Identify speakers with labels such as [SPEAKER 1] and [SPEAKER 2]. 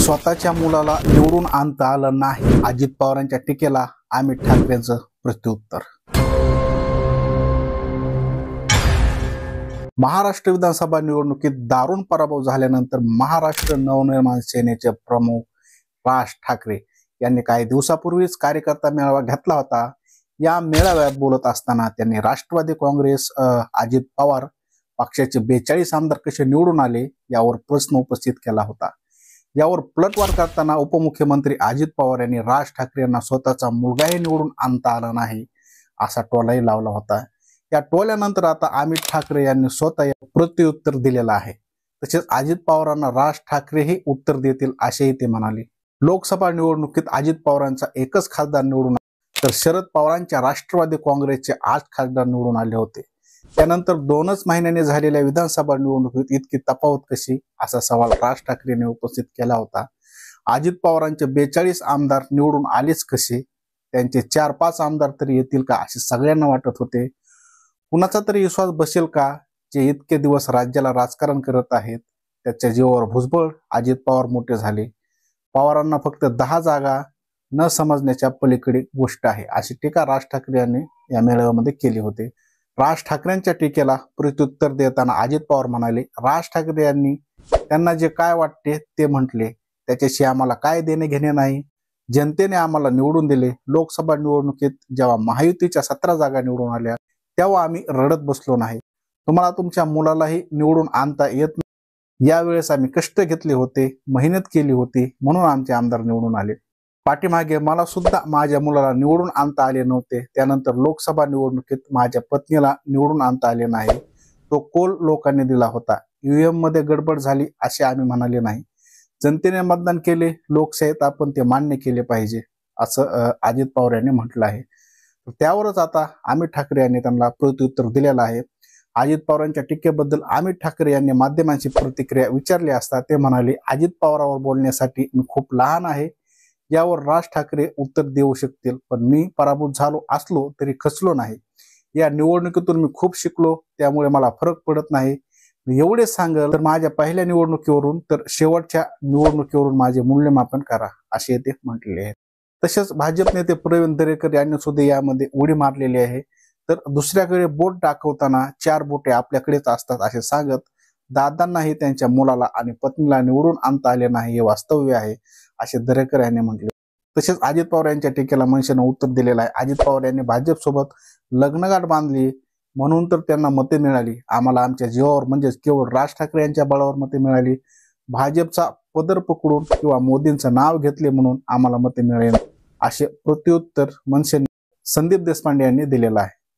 [SPEAKER 1] स्वतःच्या मुलाला निवडून आणता आलं नाही, अजित पवारांच्या टीकेला अमित ठाकरेंचं प्रत्युत्तर. महाराष्ट्र विधानसभा निवडणुकीत दारुण पराभव झाल्यानंतर महाराष्ट्र नवनिर्माण सेनेचे प्रमुख राज ठाकरे यांनी काही दिवसापूर्वीच कार्यकर्ता मेळावा घेतला होता. या मेळाव्यात बोलत असताना त्यांनी राष्ट्रवादी काँग्रेस अजित पवार पक्षाचे 42 आमदार कसे निवडून आले यावर प्रश्न उपस्थित केला होता. यावर पलटवार करताना उपमुख्यमंत्री अजित पवार यांनी राज ठाकरे यांना स्वतःचा मुलगाही निवडून आणता आला नाही असा टोलाही लावला होता. या टोल्यानंतर आता अमित ठाकरे यांनी स्वतः प्रत्युत्तर दिलेलं आहे. तसेच अजित पवारांना राज ठाकरेही उत्तर देतील असेही ते म्हणाले. लोकसभा निवडणुकीत अजित पवारांचा एकच खासदार निवडून तर शरद पवारांच्या राष्ट्रवादी काँग्रेसचे 8 खासदार निवडून आले होते. त्यानंतर 2च महिन्यांनी झालेल्या विधानसभा निवडणुकीत इतकी तफावत कशी असा सवाल राज ठाकरेंनी उपस्थित केला होता. अजित पवारांचे 42 आमदार निवडून आलेच कसे, त्यांचे 4-5 आमदार तरी येतील का असे सगळ्यांना वाटत होते. कुणाचा तरी विश्वास बसेल का, जे इतके दिवस राज्याला राजकारण करत आहेत त्याच्या जीवावर भुजबळ अजित पवार मोठे झाले. पवारांना फक्त 10 जागा न समजण्याच्या पलीकडे गोष्ट आहे अशी टीका राज ठाकरे यांनी या मेळाव्यामध्ये केली होती. राज ठाकरेंच्या टीकेला प्रत्युत्तर देताना अजित पवार म्हणाले, राज ठाकरे यांनी त्यांना जे काय वाटते ते म्हटले, त्याच्याशी आम्हाला काय देणे घेणे नाही. जनतेने आम्हाला निवडून दिले. लोकसभा निवडणुकीत जेव्हा महायुतीच्या 17 जागा निवडून आल्या तेव्हा आम्ही रडत बसलो नाही. तुम्हाला तुमच्या मुलालाही निवडून आणता येत नाही. यावेळेस आम्ही कष्ट घेतले होते, मेहनत केली होती, म्हणून आमचे आमदार निवडून आले. पाठीमागे मला सुद्धा माझ्या मुलाला निवडून आणता आले नव्हते. त्यानंतर लोकसभा निवडणुकीत माझ्या पत्नीला निवडून आणता आले नाही. तो कोल लोकांनी दिला होता. ईव्हीएम मध्ये गडबड झाली असे आम्ही म्हणाले नाही. जनतेने मतदान केले, लोकशाहीत आपण ते मान्य केले पाहिजे असं अजित पवार यांनी म्हटलं आहे. त्यावरच आता अमित ठाकरे यांनी त्यांना प्रत्युत्तर दिलेलं आहे. अजित पवारांच्या टीकेबद्दल अमित ठाकरे यांनी माध्यमांची प्रतिक्रिया विचारली असता ते म्हणाले, अजित पवारांवर बोलण्यासाठी मी खूप लहान आहे. यावर राज ठाकरे उत्तर देऊ शकतील, पण मी पराभूत झालो असलो तरी खचलो नाही. या निवडणुकीतून मी खूप शिकलो, त्यामुळे मला फरक पडत नाही. मी एवढेच सांगेल तर माझ्या पहिल्या निवडणुकीवरून तर शेवटच्या निवडणुकीवरून माझे मूल्यमापन करा असे ते म्हटलेले आहे. तसेच भाजप नेते प्रवीण दरेकर यांनी सुद्धा यामध्ये उडी मारलेली आहे. तर दुसऱ्याकडे बोट दाखवताना 4 बोटे आपल्याकडेच असतात असे सांगत दादांनाही त्यांच्या मुलाला आणि पत्नीला निवडून आणता आले नाही हे वास्तव्य आहे असे दरेकर यांनी म्हटले. तसेच अजित पवार यांच्या टीकेला मनसेनं उत्तर दिलेलं आहे. अजित पवार यांनी भाजपसोबत लग्नगाठ बांधली म्हणून तर त्यांना मते मिळाली. आम्हाला आमच्या जीवावर म्हणजेच केवळ राज ठाकरे यांच्या बळावर मते मिळाली. भाजपचा पदर पकडून किंवा मोदींचं नाव घेतले म्हणून आम्हाला मते मिळेल असे प्रत्युत्तर मनसेने संदीप देशपांडे यांनी दिलेलं आहे.